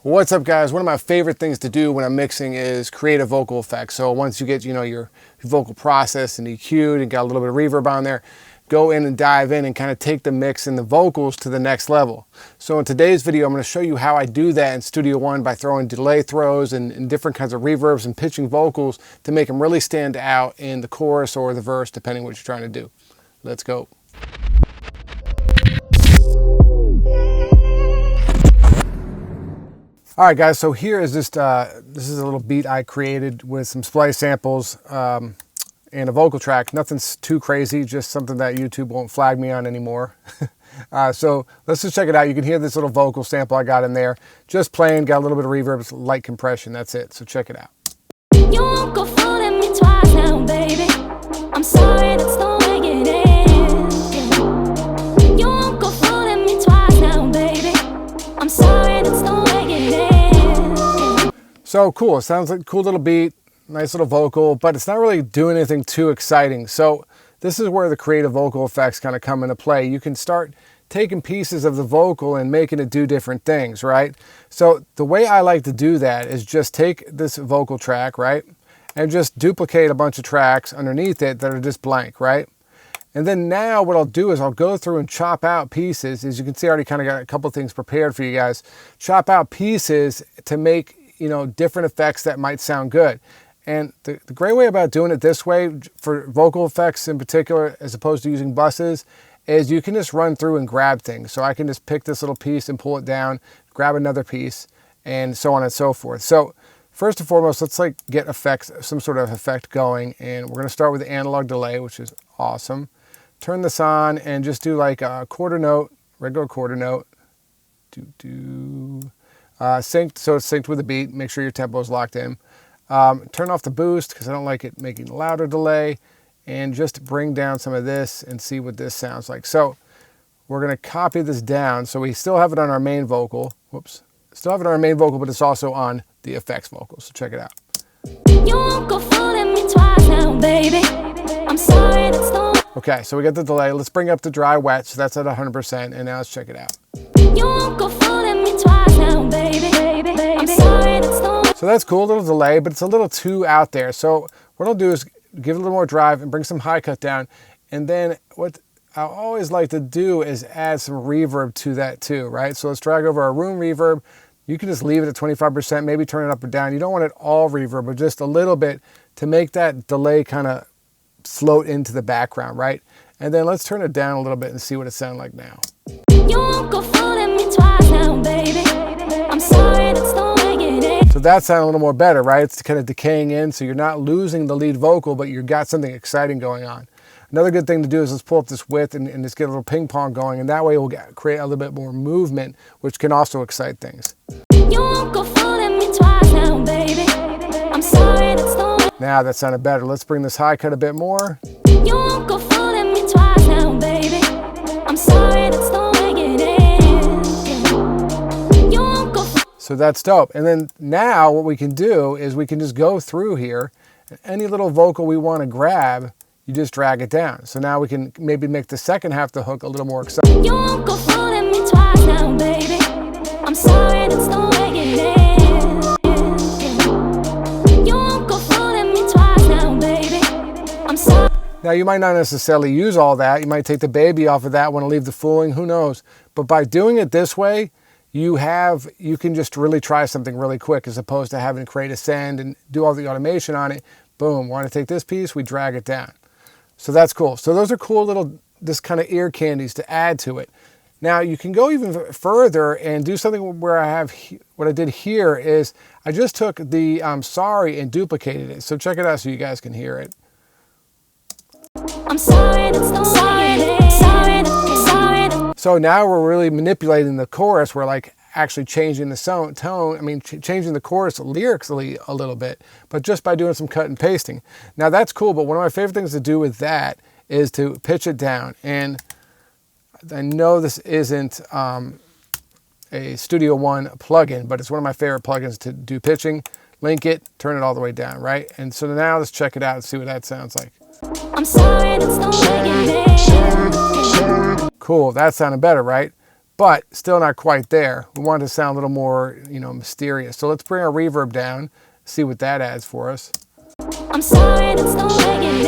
What's up, guys? One of my favorite things to do when I'm mixing is create a vocal effect. So once you get, your vocal processed and EQ'd and got a little bit of reverb on there, go in and dive in and kind of take the mix and the vocals to the next level. So in today's video, I'm going to show you how I do that in Studio One by throwing delay throws and different kinds of reverbs and pitching vocals to make them really stand out in the chorus or the verse, depending what you're trying to do. Let's go. All right, guys, so here is this is a little beat I created with some splice samples and a vocal track. Nothing's too crazy, just something that YouTube won't flag me on anymore. So let's just check it out. You can hear this little vocal sample I got in there. Just playing, got a little bit of reverb, light compression, that's it. So check it out. You won't go fooling me twice now, baby. I'm sorry, that's the way it is. You won't go fooling me twice now, baby. I'm sorry, that's the way it is. So cool, it sounds like a cool little beat, nice little vocal, but it's not really doing anything too exciting. So this is where the creative vocal effects kind of come into play. You can start taking pieces of the vocal and making it do different things, right? So the way I like to do that is just take this vocal track, right? And just duplicate a bunch of tracks underneath it that are just blank, right? And then now what I'll do is I'll go through and chop out pieces. As you can see, I already kind of got a couple things prepared for you guys. Chop out pieces to make, different effects that might sound good. And the great way about doing it this way, for vocal effects in particular, as opposed to using buses, is you can just run through and grab things. So I can just pick this little piece and pull it down, grab another piece, and so on and so forth. So first and foremost, let's get effects, some sort of effect going. And we're gonna start with the analog delay, which is awesome. Turn this on and just do like a quarter note, regular quarter note. Synced, so it's synced with the beat. Make sure your tempo is locked in. Turn off the boost because I don't like it making louder delay, and just bring down some of this and see what this sounds like. So we're going to copy this down. So we still have it on our main vocal. Whoops. Still have it on our main vocal, but it's also on the effects vocal. So check it out. You won't go fooling me twice now, baby. I'm sorry, that's the... Okay, so we got the delay. Let's bring up the dry wet. So that's at 100%. And now let's check it out. You won't go fooling me twice now, baby. I'm sorry, that's the... So that's cool, a little delay, but it's a little too out there. So what I'll do is give it a little more drive and bring some high cut down. And then what I always like to do is add some reverb to that too, right? So let's drag over our room reverb. You can just leave it at 25%, maybe turn it up or down. You don't want it all reverb, but just a little bit to make that delay kind of float into the background, right? And then let's turn it down a little bit and see what it sounds like now. You won't go fooling me twice now, baby. I'm sorry, that's the way it is. So that sounds a little more better, right? It's kind of decaying in, so you're not losing the lead vocal, but you've got something exciting going on. Another good thing to do is let's pull up this width and just get a little ping pong going, and that way we'll create a little bit more movement, which can also excite things. You won't go fooling me twice now, baby. I'm sorry, that's the way. Now that sounded better. Let's bring this high cut a bit more. You won't go fooling me twice now, baby. I'm sorry, that's the way it is. You won't go. So that's dope. And then now what we can do is we can just go through here, and any little vocal we want to grab, you just drag it down. So now we can maybe make the second half of the hook a little more exciting. You won't go fooling me twice now, baby. I'm sorry, that's the way it is. You won't go fooling me twice now, baby. I'm sorry. Now you might not necessarily use all that. You might take the baby off of that one and leave the fooling, who knows? But by doing it this way, you can just really try something really quick as opposed to having to create a send and do all the automation on it. Boom, want to take this piece, we drag it down. So that's cool. So those are cool little, this kind of ear candies to add to it. Now you can go even further and do something where what I did here is I just took the sorry and duplicated it. So check it out so you guys can hear it. I'm sorry, that's the way it is. Sorry. So now we're really manipulating the chorus. We're actually changing the tone. I mean, changing the chorus lyrically a little bit, but just by doing some cut and pasting. Now that's cool, but one of my favorite things to do with that is to pitch it down. And I know this isn't a Studio One plugin, but it's one of my favorite plugins to do pitching. Link it, turn it all the way down, right? And so now let's check it out and see what that sounds like. I'm sorry, that's the way it is. Cool, that sounded better, right? but still not quite there. We want it to sound a little more, you know, mysterious. So let's bring our reverb down, see what that adds for us. I'm sorry, that's the way it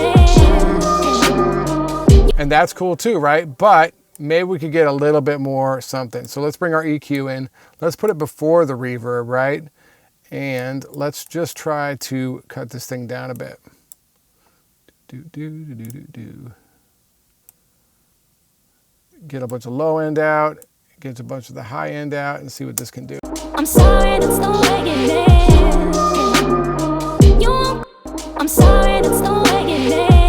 is. And that's cool too, right? But maybe we could get a little bit more something. So let's bring our EQ in. Let's put it before the reverb, right? And let's just try to cut this thing down a bit. Get a bunch of low end out, get a bunch of the high end out, and see what this can do. I'm sorry, that's the way it is. I'm sorry, that's the way it is.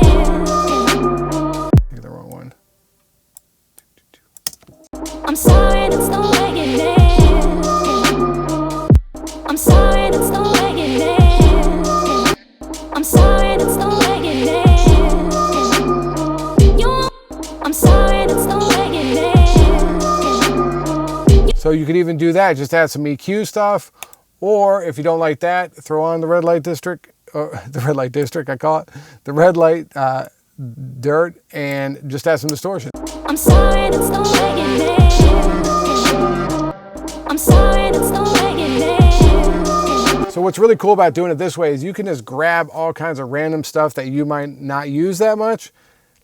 Get the wrong one. I'm sorry, that's the way it is. I'm sorry, that's the way it is. I'm sorry, that's the way it is. I'm sorry, that's the way it is. So you could even do that, just add some EQ stuff, or if you don't like that, throw on the red light district, the red light district I call it, the red light dirt, and just add some distortion. I'm sorry, that's the way it is. I'm sorry, that's the way it is. So what's really cool about doing it this way is you can just grab all kinds of random stuff that you might not use that much.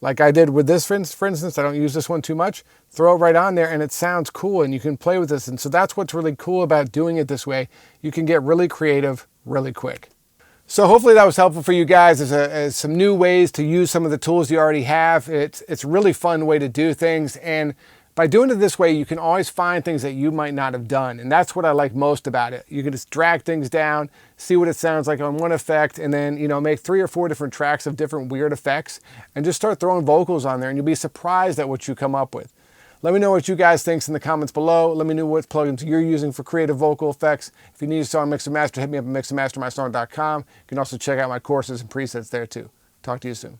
Like I did with this, for instance, I don't use this one too much. Throw it right on there and it sounds cool and you can play with this. And so that's what's really cool about doing it this way. You can get really creative really quick. So hopefully that was helpful for you guys as some new ways to use some of the tools you already have. It's a really fun way to do things. And by doing it this way, you can always find things that you might not have done. And that's what I like most about it. You can just drag things down, see what it sounds like on one effect, and then, you know, make 3 or 4 different tracks of different weird effects and just start throwing vocals on there and you'll be surprised at what you come up with. Let me know what you guys think in the comments below. Let me know what plugins you're using for creative vocal effects. If you need a song mix and master, hit me up at mixandmastermysong.com. You can also check out my courses and presets there too. Talk to you soon.